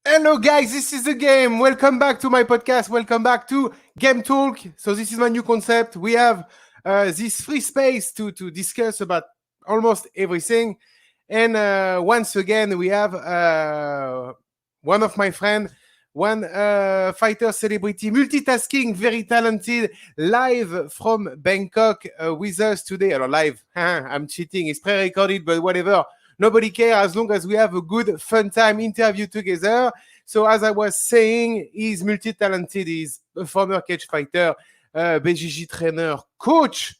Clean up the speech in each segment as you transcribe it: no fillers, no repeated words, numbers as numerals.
Hello guys, this is TheGame. Welcome back to my podcast. Welcome back to Game Talk. So this is my new concept. We have this free space to discuss about almost everything. And once again, we have one of my friends, one fighter celebrity, multitasking, very talented, live from Bangkok with us today. Live, I'm cheating. It's pre-recorded, but whatever. Nobody cares as long as we have a good, fun time interview together. So as I was saying, he's multi-talented. He's a former cage fighter, BJJ trainer, coach.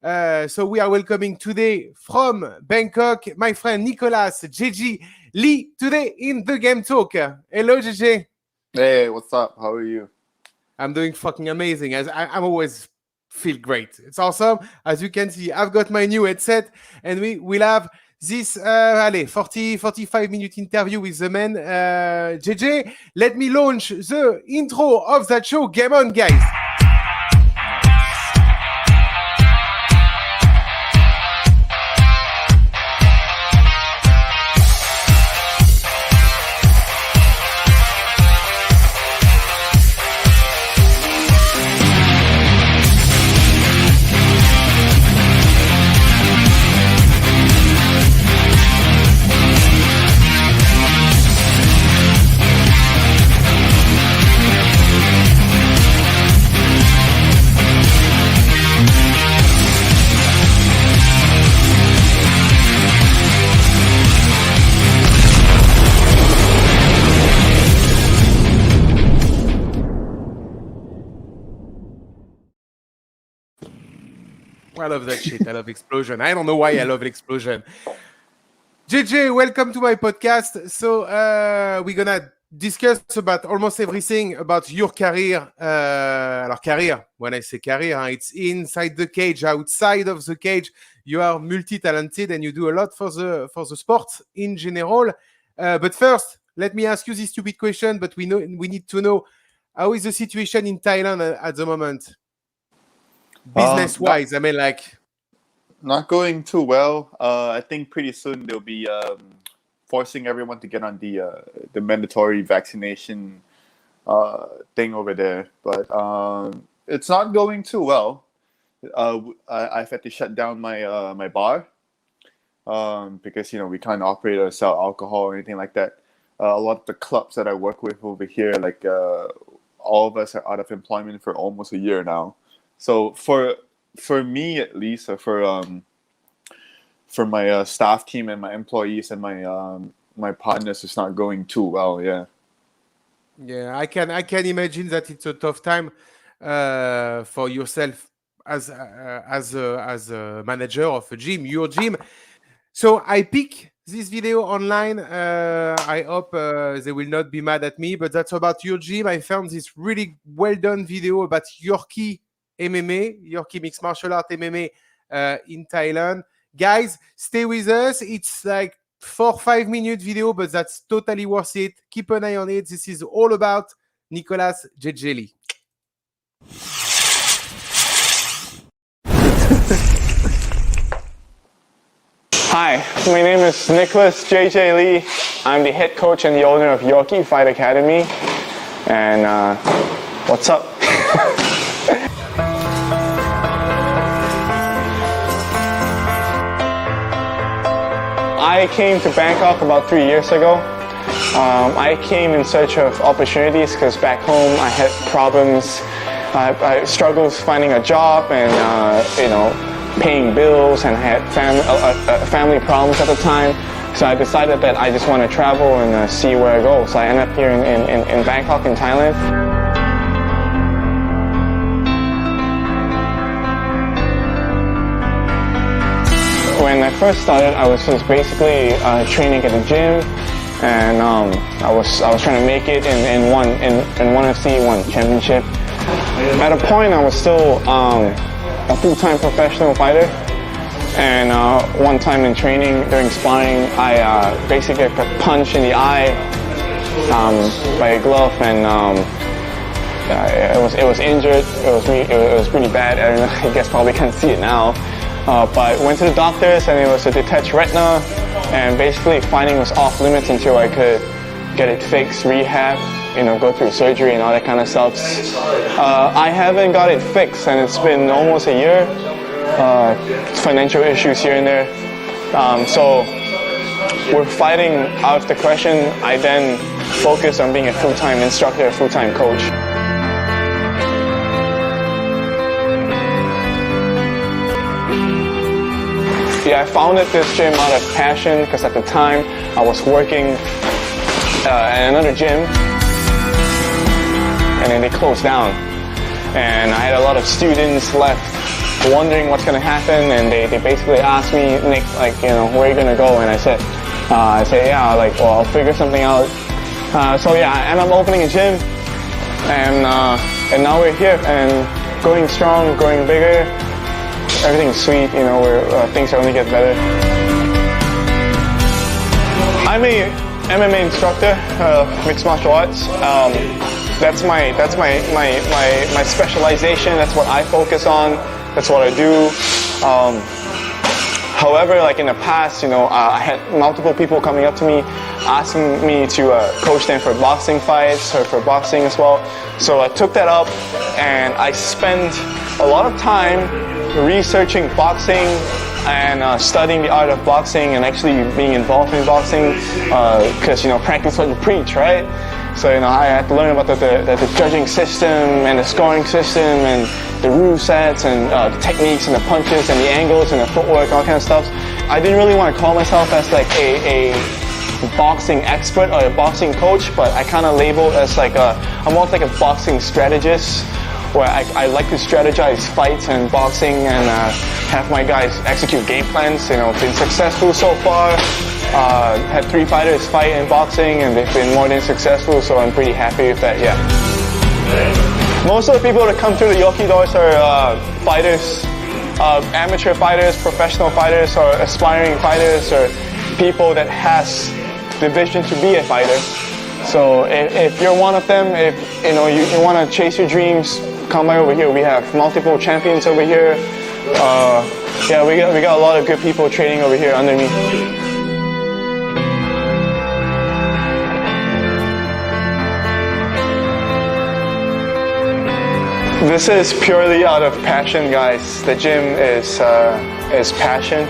So we are welcoming today from Bangkok, my friend Nicolas JJ Lee, today in the Game Talk. Hello, JJ. Hey, what's up? How are you? I'm doing fucking amazing. I'm always feel great. It's awesome. As you can see, I've got my new headset, and we will have this 45 minute interview with the man. JJ, let me launch the intro of that show. Game on, guys. I love that shit. I love explosion. I don't know why I love explosion. JJ, welcome to my podcast. So we're going to discuss about almost everything about your career. Career, when I say career, it's inside the cage, outside of the cage. You are multi-talented and you do a lot for the sport in general. But first, let me ask you this stupid question, but we need to know, how is the situation in Thailand at the moment? Business-wise, not going too well. I think pretty soon they'll be forcing everyone to get on the mandatory vaccination thing over there. But it's not going too well. I've had to shut down my bar because we can't operate or sell alcohol or anything like that. A lot of the clubs that I work with over here, all of us are out of employment for almost a year now. So for me at least, or for my staff team and my employees and my partners, it's not going too well. Yeah, I can imagine that it's a tough time for yourself as a manager of a gym, your gym. So I pick this video online. I hope they will not be mad at me, but that's about your gym. I found this really well done video about YORKI MMA, YORKI Mixed Martial Art MMA in Thailand. Guys, stay with us. It's like 4-5 minute video, but that's totally worth it. Keep an eye on it. This is all about Nicolas JJ Lee. Hi, my name is Nicholas JJ Lee. I'm the head coach and the owner of YORKI Fight Academy. And what's up? I came to Bangkok about 3 years ago. I came in search of opportunities because back home I had problems. I struggled finding a job and paying bills, and had family problems at the time. So I decided that I just want to travel and see where I go. So I ended up here in Bangkok in Thailand. When I first started, I was just basically training at a gym, and I was trying to make it in one FC, one championship. At a point, I was still a full-time professional fighter, and one time in training during sparring, I basically got punched in the eye by a glove, and it was injured. It was pretty bad. I don't know, I guess probably can't see it now. But went to the doctors, and it was a detached retina, and basically fighting was off limits until I could get it fixed, rehab, go through surgery and all that kind of stuff. I haven't got it fixed, and it's been almost a year. Financial issues here and there. So with fighting out of the question, I then focused on being a full-time instructor, a full-time coach. Yeah, I founded this gym out of passion because at the time I was working at another gym, and then they closed down. And I had a lot of students left wondering what's going to happen, and they basically asked me, Nick, where are you going to go? And I said, yeah, well, I'll figure something out. So yeah, I ended up opening a gym, and now we're here and going strong, growing bigger. Everything's sweet, where things only get better. I'm a MMA instructor, mixed martial arts. That's my specialization. That's what I focus on. That's what I do. However, in the past, I had multiple people coming up to me asking me to coach them for boxing fights or for boxing as well. So I took that up, and I spent a lot of time researching boxing and studying the art of boxing, and actually being involved in boxing because practice what you preach, right? So I had to learn about the judging system and the scoring system and the rule sets and the techniques and the punches and the angles and the footwork, all kind of stuff. I didn't really want to call myself as a boxing expert or a boxing coach, but I kind of labeled as I'm more like a boxing strategist, where I like to strategize fights and boxing and have my guys execute game plans. Been successful so far. Had 3 fighters fight in boxing, and they've been more than successful, so I'm pretty happy with that, yeah. Most of the people that come through the YORKI doors are fighters, amateur fighters, professional fighters, or aspiring fighters, or people that has the vision to be a fighter. So if you're one of them, if you want to chase your dreams, come by over here. We have multiple champions over here. Yeah, we got a lot of good people training over here under me. This is purely out of passion, guys. The gym is passion.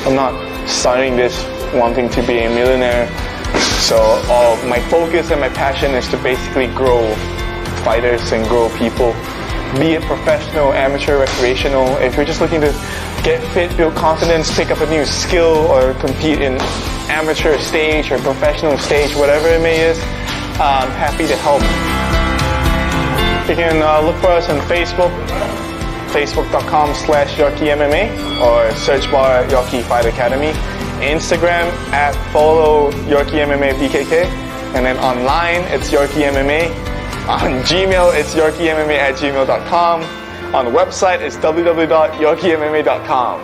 I'm not starting this wanting to be a millionaire. So my focus and my passion is to basically grow fighters and grow people, be it professional, amateur, recreational. If you're just looking to get fit, build confidence, pick up a new skill, or compete in amateur stage or professional stage, whatever it may is, I'm happy to help. You can look for us on Facebook, facebook.com/YORKI MMA, or search bar YORKI Fight Academy. Instagram @follow YORKI MMA BKK, and then online it's YORKI MMA. On Gmail it's YORKIMMA@gmail.com. On the website it's www.YORKIMMA.com.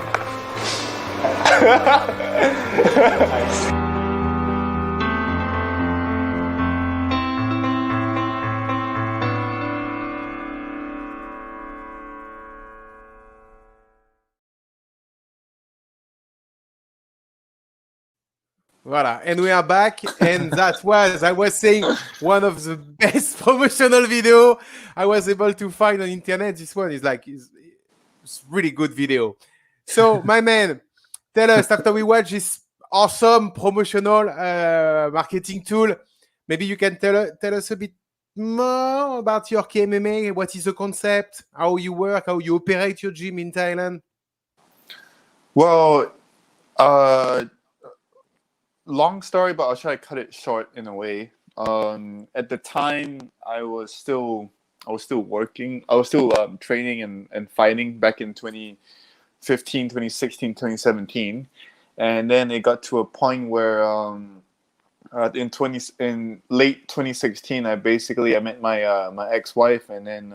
Voila, and we are back, and that was, I was saying, one of the best promotional video I was able to find on internet. This one is like, it's really good video. So, my man, tell us, after we watch this awesome promotional marketing tool, maybe you can tell us a bit more about YORKI MMA. What is the concept? How you work? How you operate your gym in Thailand? Well, long story, but I'll try to cut it short in a way. At the time, I was still working. I was still training and fighting back in 2015, 2016, 2017, and then it got to a point where in late 2016, I met my ex-wife, and then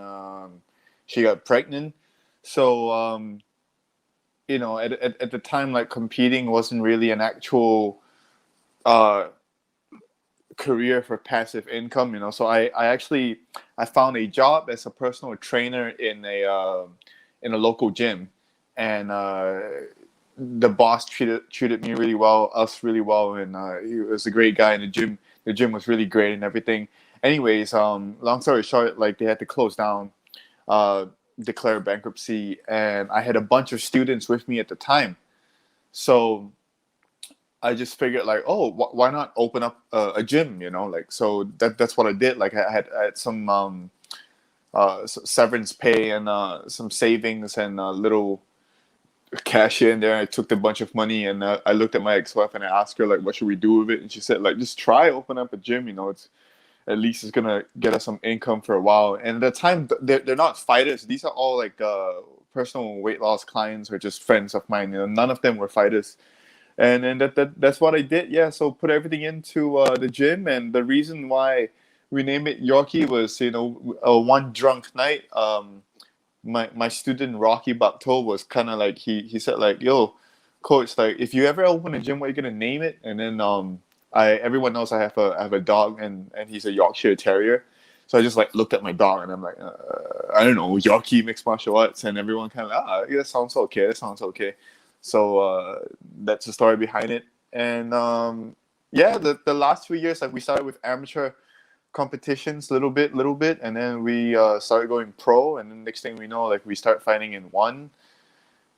she got pregnant. So at the time, like, competing wasn't really an actual career for passive income. So I found a job as a personal trainer in a local gym, and the boss treated me really well, us really well, and he was a great guy in the gym. The gym was really great and everything. Anyways, long story short, like, they had to close down, declare bankruptcy, and I had a bunch of students with me at the time. So I just figured, like, oh, why not open up a gym? Like, so that's what I did. Like, I had some severance pay and some savings and a little cash in there. I took a bunch of money, and I looked at my ex-wife and I asked her, like, what should we do with it? And she said, like, just try open up a gym. It's at least it's gonna get us some income for a while. And at the time, they're not fighters. These are all like personal weight loss clients or just friends of mine. None of them were fighters. And then that's what I did. Yeah, so put everything into the gym, and the reason why we named it YORKI was, one drunk night. My student Rocky Bakto was kind of like, he said, like, yo, coach, like, if you ever open a gym, what are you gonna name it? And then everyone knows I have a dog, and he's a Yorkshire Terrier. So I just, like, looked at my dog and I'm like, I don't know, YORKI mixed martial arts, and everyone kind of that sounds okay. That sounds okay. So that's the story behind it. And the last 3 years, like, we started with amateur competitions, little bit, and then we started going pro. And then next thing we know, like, we start fighting in one.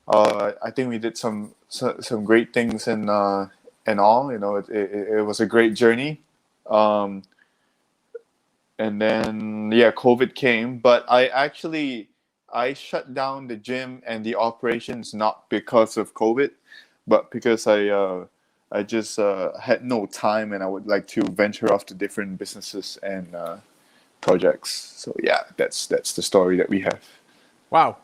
I think we did some great things and all. It was a great journey. And then COVID came, but I shut down the gym and the operations not because of COVID, but because I just had no time, and I would like to venture off to different businesses and projects. So yeah, that's the story that we have. Wow.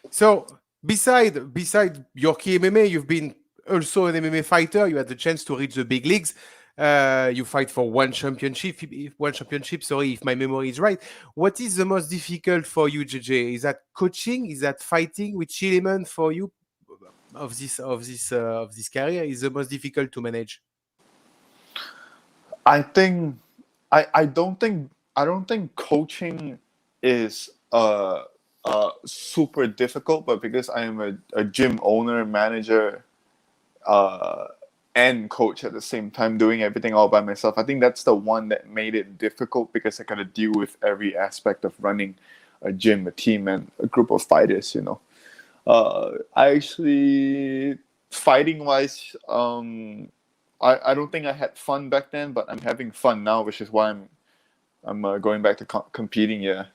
So beside YORKI MMA, you've been also an MMA fighter. You had the chance to reach the big leagues. You fight for one championship, if my memory is right. What is the most difficult for you, JJ? Is that coaching? Is that fighting? Which element for you of this career is the most difficult to manage? I think I don't think coaching is super difficult, but because I am a gym owner, manager, and coach at the same time, doing everything all by myself, I think that's the one that made it difficult, because I gotta deal with every aspect of running a gym, a team, and a group of fighters. I actually, fighting wise, I don't think I had fun back then, but I'm having fun now, which is why I'm going back to competing. Yeah.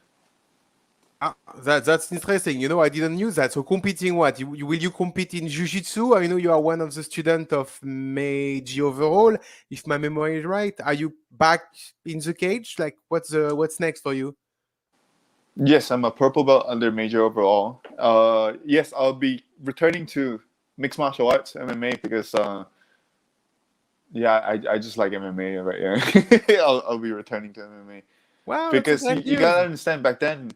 That's interesting. I didn't knew that. So competing what? Will you compete in jiu-jitsu? I know you are one of the students of Meiji overall, if my memory is right. Are you back in the cage? Like, what's next for you? Yes, I'm a purple belt under major overall. Yes, I'll be returning to mixed martial arts, MMA, because I just like MMA, right? Yeah. I'll be returning to MMA. Wow, because you gotta understand, back then,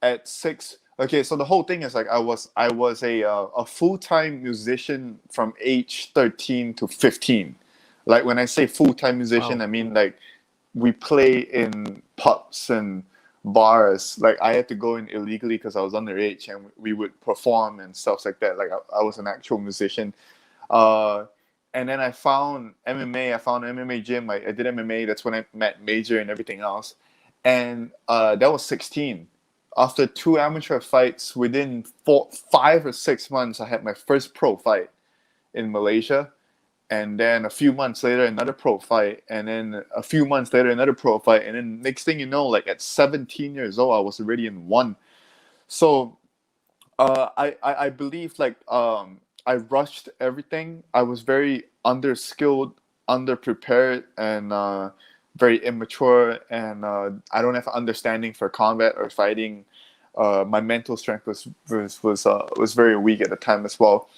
at 6. Okay, so the whole thing is, like, I was a full-time musician from age 13 to 15. Like, when I say full-time musician, Wow. I mean, like, we play in pubs and bars. Like, I had to go in illegally because I was underage, and we would perform and stuff like that. Like, I was an actual musician. And then I found MMA. I found MMA gym. I did MMA. That's when I met Major and everything else. And that was 16. After 2 amateur fights, within 5 or 6 months, I had my first pro fight in Malaysia. And then a few months later, another pro fight. And then a few months later, another pro fight. And then next thing you know, like at 17 years old, I was already in one. So I believe like I rushed everything. I was very underskilled, underprepared, and very immature. And I don't have understanding for combat or fighting. My mental strength was very weak at the time as well.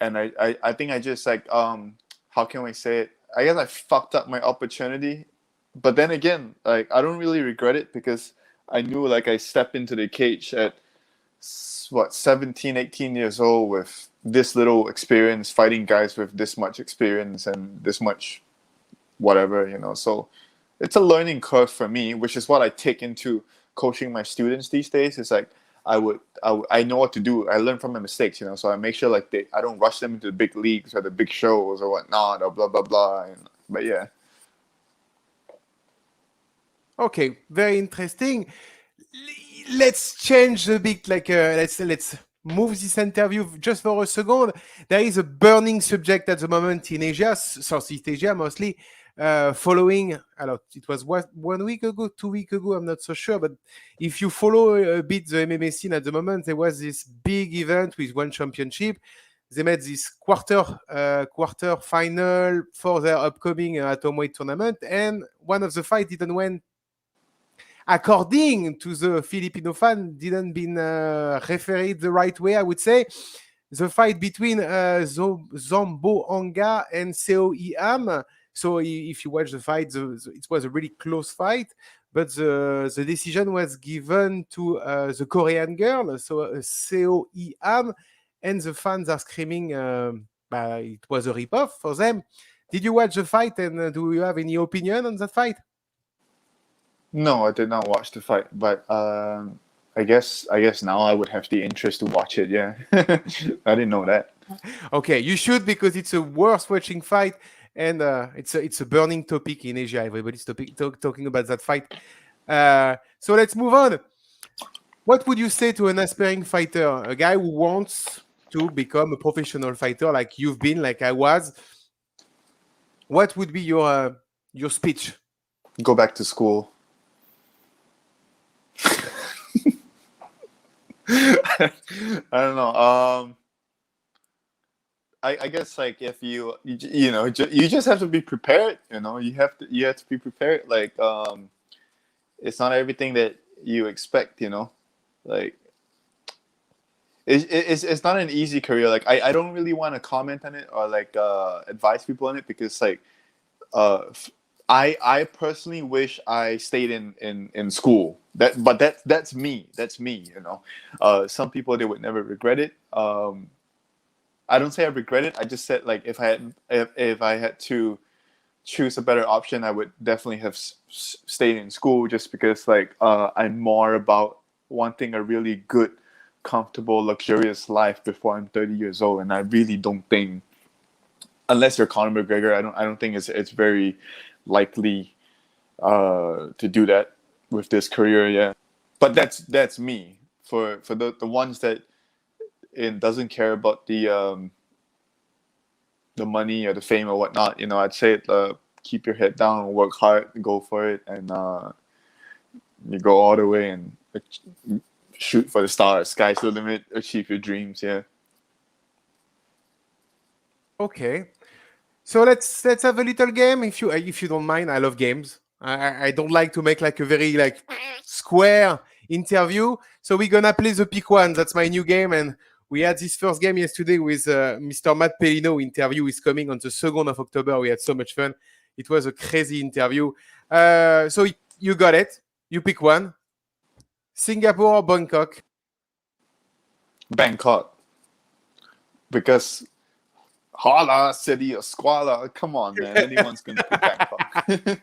And I think I just like how can we say it? I guess I fucked up my opportunity. But then again, like I don't really regret it because I knew like I stepped into the cage at 17, 18 years old with this little experience fighting guys with this much experience and this much whatever, you know. So it's a learning curve for me, which is what I take into coaching my students these days. It's like I know what to do. I learn from my mistakes, you know. So I make sure like I don't rush them into the big leagues or the big shows or whatnot or blah blah blah. But yeah. Okay, very interesting. Let's change a bit. Like let's move this interview just for a second. There is a burning subject at the moment in Asia, Southeast Asia mostly. Following, it was 1 week ago, 2 weeks ago, I'm not so sure, but if you follow a bit the MMA scene at the moment, there was this big event with one championship. They made this quarter final for their upcoming atomweight tournament, and one of the fights didn't win. According to the Filipino fan, didn't been refereed the right way, I would say. The fight between Zombo Anga and Seo Iam. So if you watch the fight, it was a really close fight, but the decision was given to the Korean girl, so Seo Iam, and the fans are screaming it was a ripoff for them. Did you watch the fight, and do you have any opinion on that fight? No, I did not watch the fight, but I guess now I would have the interest to watch it. Yeah, I didn't know that. Okay, you should, because it's a worth watching fight, and it's a burning topic in Asia. Everybody's talking about that fight. So let's move on. What would you say to an aspiring fighter, a guy who wants to become a professional fighter, like you've been, like I was? What would be your speech? Go back to school. I don't know. I guess like if you know you just have to be prepared. You know, you have to be prepared. Like it's not everything that you expect. You know, like it's not an easy career. Like I don't really want to comment on it or like advise people on it, because like I personally wish I stayed in school. But that's me. You know, some people, they would never regret it. I don't say I regret it. I just said like if I had to choose a better option, I would definitely have stayed in school, just because like I'm more about wanting a really good, comfortable, luxurious life before I'm 30 years old, and I really don't think, unless you're Conor McGregor, I don't think it's very likely to do that with this career. Yeah, but that's me. For the ones that it doesn't care about the money or the fame or whatnot, you know, I'd say keep your head down, work hard, go for it, and you go all the way and shoot for the stars. Sky's the limit. Achieve your dreams. Yeah. Okay. So let's have a little game, if you don't mind. I love games. I don't like to make like a very like square interview. So we're gonna play the pick one. That's my new game, and we had this first game yesterday with Mr. Matt Pellino. Interview is coming on the 2nd of October. We had so much fun. It was a crazy interview. So you got it. You pick one. Singapore or Bangkok? Bangkok. Because holla, city of squalor. Come on, man. Anyone's going to pick Bangkok.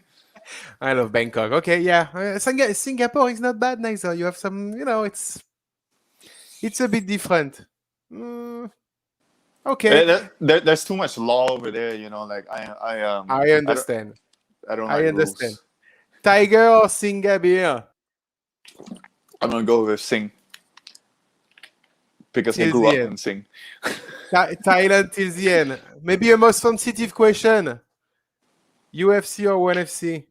I love Bangkok. Okay, yeah. Singapore is not bad neither. You have some, you know, it's a bit different. Okay, There's too much law over there, you know. Like I understand. I don't I like understand. rules. Tiger or Singapore? I'm gonna go with Sing because I Till grew the up end. in Sing. Thailand till the end. Maybe a most sensitive question. UFC or ONE FC?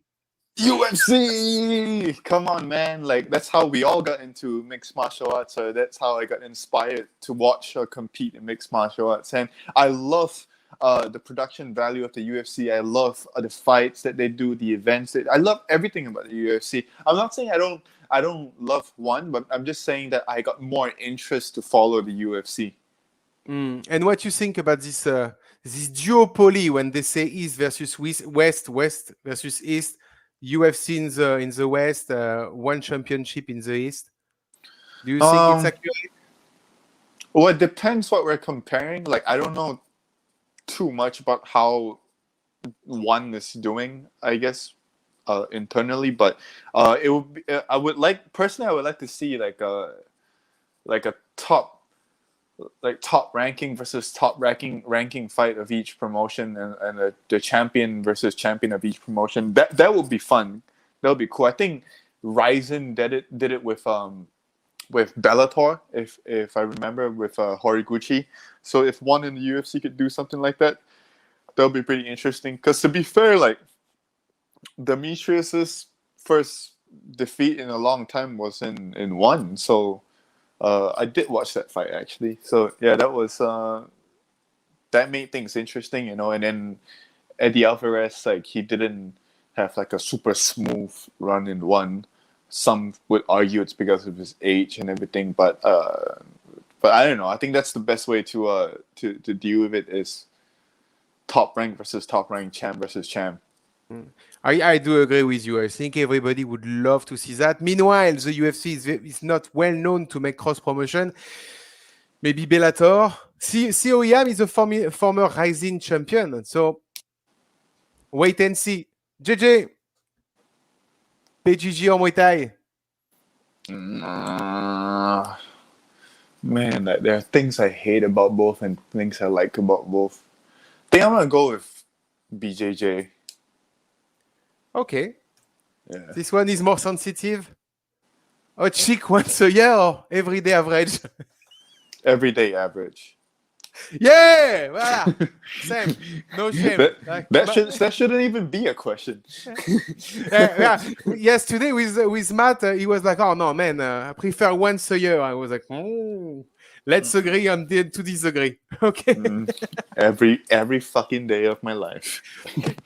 UFC! Come on, man! Like that's how we all got into mixed martial arts. So that's how I got inspired to watch or compete in mixed martial arts. And I love the production value of the UFC. I love the fights that they do, the events. I love everything about the UFC. I'm not saying I don't love one, but I'm just saying that I got more interest to follow the UFC. And what you think about this duopoly when they say East versus West, West versus East, UFC in the West, one championship in the East? Do you think it's Um, accurate? well, it depends what we're comparing. Like I don't know too much about how one is doing, I guess, internally, but it would be, I would like personally, I would like to see like a top ranking versus top ranking fight of each promotion, and the champion versus champion of each promotion. That would be fun. That would be cool. I think Ryzen did it with Bellator, if I remember, with Horiguchi. So if one in the UFC could do something like that, that would be pretty interesting. Because to be fair, like Demetrius's first defeat in a long time was in one. So I did watch that fight actually. So yeah, that was that made things interesting, you know. And then Eddie Alvarez, like he didn't have like a super smooth run in one. Some would argue it's because of his age and everything, but I don't know. I think that's the best way to deal with it is top rank versus top rank, champ versus champ. I do agree with you. I think everybody would love to see that. Meanwhile, the UFC is not well known to make cross promotion. Maybe Bellator. COEM is a former Rising champion. So wait and see. JJ, PGG or Muay Thai? Man, like, there are things I hate about both and things I like about both. I think I'm gonna go with BJJ. Okay. Yeah. This one is more sensitive. Hot chick once a year or everyday average? Everyday average. Yeah, voilà. Same. No shame. That shouldn't even be a question. Yeah. Yes, today with Matt, he was like, "Oh no, man, I prefer once a year." I was like, "Let's agree on to disagree." Okay. Every fucking day of my life.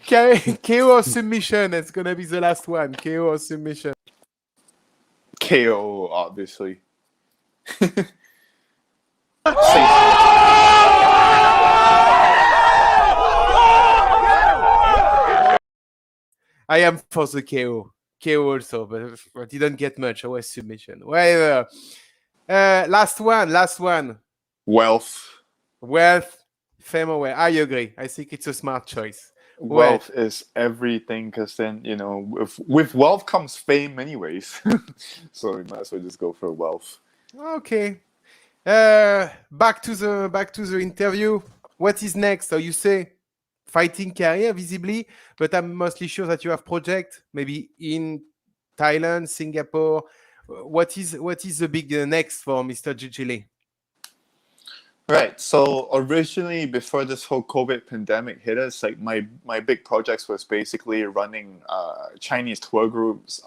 KO or submission? It's gonna be the last one. KO or submission? KO, obviously. I am for the KO. KO also, but I didn't get much. I was submission. Whatever. Last one. Wealth. Wealth, fame away. I agree. I think it's a smart choice. Wealth is everything, because then, you know, with wealth comes fame anyways. So we might as well just go for wealth. Okay. Back to the interview. What is next? So you say fighting career visibly, but I'm mostly sure that you have project maybe in Thailand, Singapore. What is the big next for Mr. Jijili? Right. So originally, before this whole COVID pandemic hit us, like my big projects was basically running Chinese tour groups,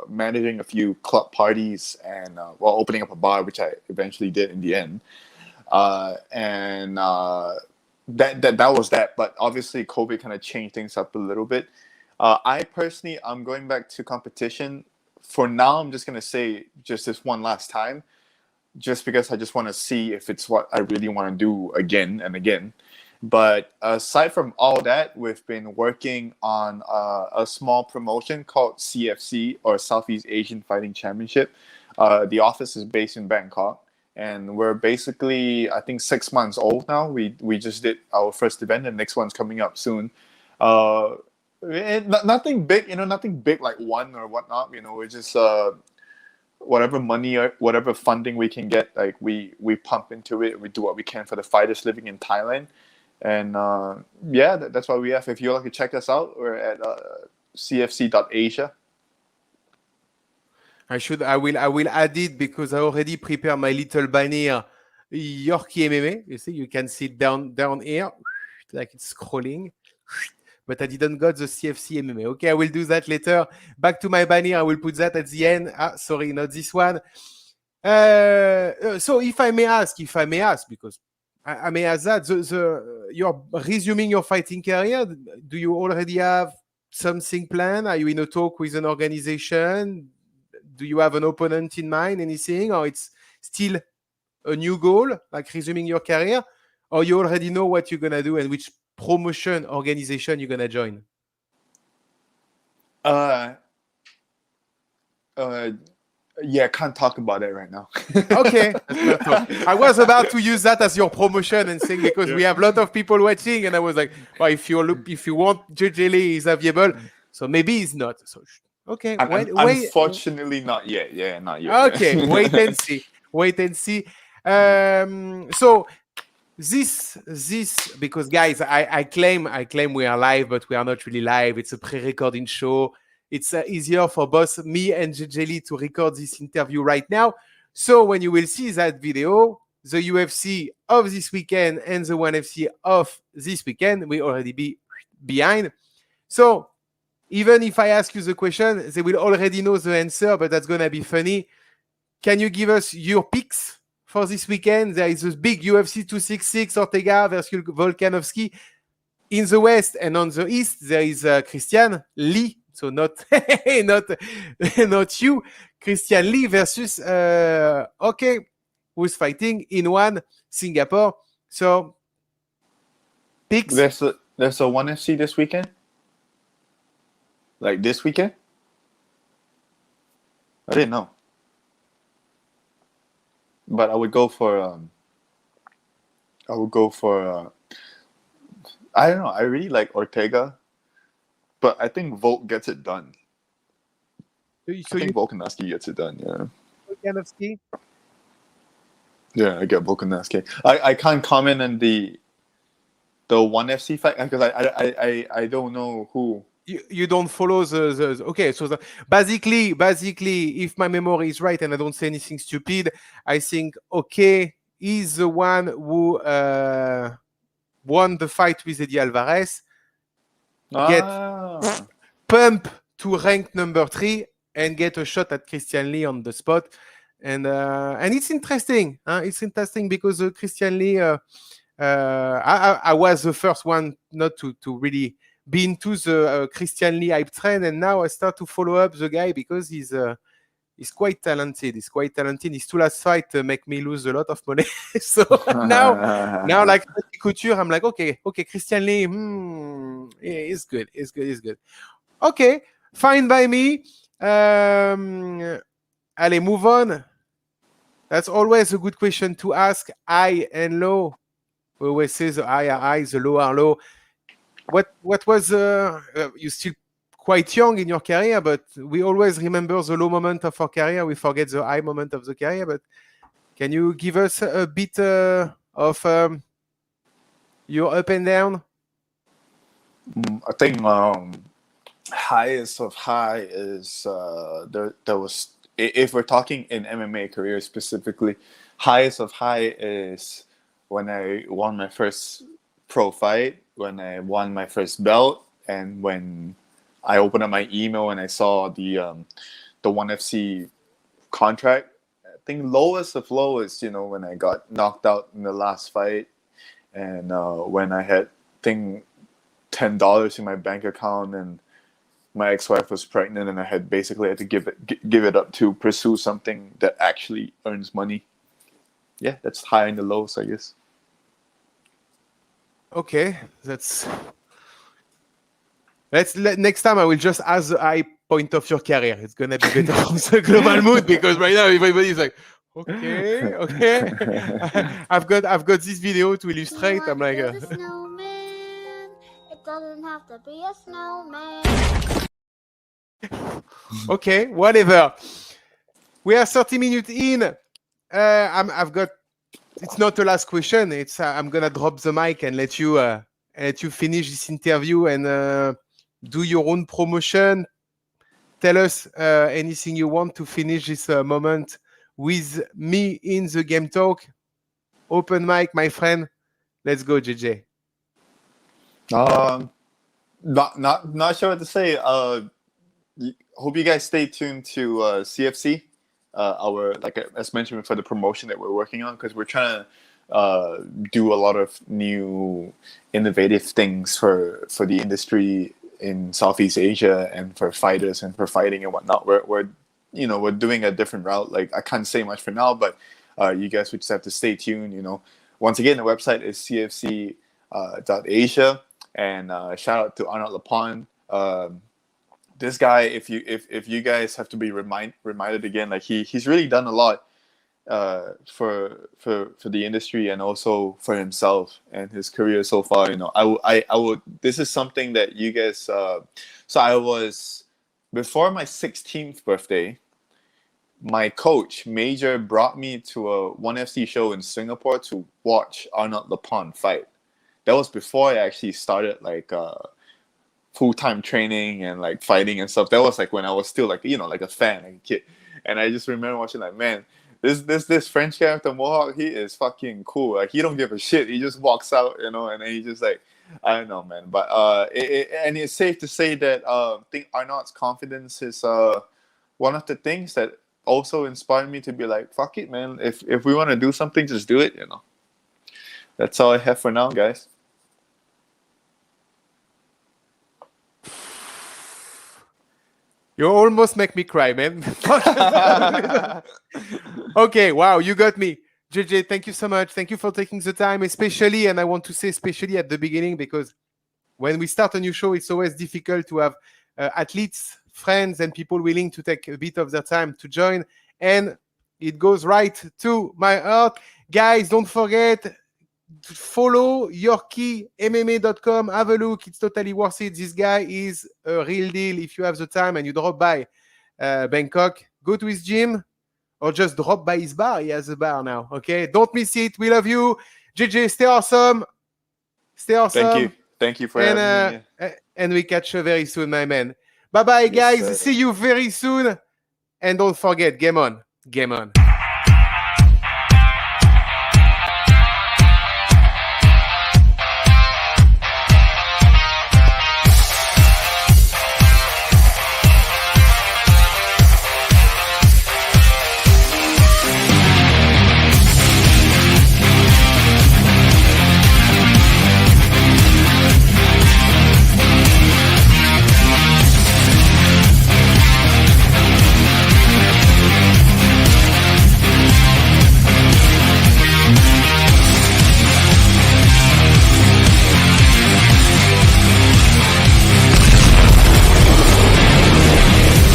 managing a few club parties, and opening up a bar, which I eventually did in the end. That was that. But obviously, COVID kind of changed things up a little bit. I personally, I'm going back to competition. For now, I'm just gonna say just this one last time, just because I just want to see if it's what I really want to do again and again. But aside from all that, we've been working on a small promotion called CFC, or Southeast Asian Fighting Championship. The office is based in Bangkok, and we're basically, I think, 6 months old now. We just did our first event, and the next one's coming up soon. Nothing big, nothing big like one or whatnot. We're just whatever money or whatever funding we can get, like we pump into it. We do what we can for the fighters living in Thailand, and that's what we have. If you'd like to check us out, we're at cfc.asia. I will add it because I already prepared my little banner, YORKI MMA. You see, you can see it down here, like it's scrolling. But I didn't got the CFC MMA. Okay, I will do that later. Back to my banner, I will put that at the end. Sorry, not this one. So if I may ask, because I may ask that, you're resuming your fighting career. Do you already have something planned? Are you in a talk with an organization? Do you have an opponent in mind, anything? Or it's still a new goal, like resuming your career? Or you already know what you're going to do and which promotion organization you're going to join? Yeah, can't talk about it right now. Okay. I was about to use that as your promotion and saying, because we have a lot of people watching, and I was like, well, if you want JJ Lee is available, so maybe he's not. So okay, wait. Unfortunately, not yet. Yeah, not yet. Okay, wait and see. So this because guys, I claim we are live, but we are not really live. It's a pre-recording show. It's easier for both me and JJ Lee to record this interview right now. So when you will see that video, the UFC of this weekend and the ONE FC of this weekend will already be behind. So even if I ask you the question, they will already know the answer, but that's going to be funny. Can you give us your picks for this weekend? There is this big UFC 266, Ortega versus Volkanovski. In the West and on the East, there is Christian Lee. So not you, Christian Lee versus who's fighting in one Singapore. So picks. There's a ONE FC this weekend. Like this weekend? I didn't know. But I would go for I don't know. I really like Ortega, but I think Volk gets it done. I think Volkanovski gets it done. Yeah. Volkanovski. Yeah, I get Volkanovski. I can't comment on the ONE FC fight because I don't know who. You don't follow the okay. So basically, if my memory is right and I don't say anything stupid, I think is the one who won the fight with Eddie Alvarez. Get pump to rank number 3 and get a shot at Christian Lee on the spot, and it's interesting. It's interesting because Christian Lee, I was the first one not to really be into the Christian Lee hype train, and now I start to follow up the guy because he's quite talented. His two last fights make me lose a lot of money. So now like Couture, I'm like, okay, Christian Lee, it's good. Okay, fine by me. Allez, move on. That's always a good question to ask. High and low. We always say the high are high, the low are low. What was you still quite young in your career, but we always remember the low moment of our career. We forget the high moment of the career. But can you give us a bit of your up and down? I think highest of high is there was, if we're talking in MMA career specifically, highest of high is when I won my first pro fight, when I won my first belt, and when I opened up my email and I saw the ONE FC contract. I think lowest of low is, when I got knocked out in the last fight, and when I had $10 in my bank account, and my ex-wife was pregnant, and I had to give it up to pursue something that actually earns money. Yeah, that's high and the lows, I guess. Okay, next time I will just ask the high point of your career. It's gonna be better from the global mood, because right now everybody's like, okay. I've got this video to illustrate. I'm like, it doesn't have to be a snowman. Okay, whatever. We are 30 minutes in. I've got. It's not the last question. It's I'm gonna drop the mic and let you finish this interview and do your own promotion. Tell us anything you want to finish this moment with me in the game talk. Open mic, my friend. Let's go, JJ. Not sure what to say. Hope you guys stay tuned to CFC, our as mentioned for the promotion that we're working on, because we're trying to do a lot of new innovative things for the industry in Southeast Asia and for fighters and for fighting and whatnot. We're doing a different route. Like, I can't say much for now, but you guys would just have to stay tuned. Once again, the website is cfc.asia, and shout out to Arnaud LEPONT. This guy, if you guys have to be reminded again, like he's really done a lot for the industry and also for himself and his career so far. I would. This is something that you guys. So I was, before my 16th birthday, my coach Major brought me to a 1FC show in Singapore to watch Arnaud LEPONT fight. That was before I actually started full-time training and like fighting and stuff. That was like when I was still like a fan, like a kid. And I just remember watching, like, man, this French guy with the mohawk, he is fucking cool. Like, he don't give a shit. He just walks out, and then he just like, I don't know, man. But and it's safe to say that I think Arnaud's confidence is one of the things that also inspired me to be like, fuck it, man. If we want to do something, just do it. That's all I have for now, guys. You almost make me cry, man. Okay, wow, you got me. JJ, thank you so much. Thank you for taking the time, especially, and I want to say especially at the beginning, because when we start a new show, it's always difficult to have athletes, friends, and people willing to take a bit of their time to join. And it goes right to my heart. Guys, don't forget, follow YORKIMMA.com. Have a look. It's totally worth it. This guy is a real deal. If you have the time and you drop by Bangkok, go to his gym or just drop by his bar. He has a bar now. Okay? Don't miss it. We love you. JJ, stay awesome. Stay awesome. Thank you for having me. And we catch you very soon, my man. Bye-bye, guys. Yes, see you very soon. And don't forget, game on. Game on.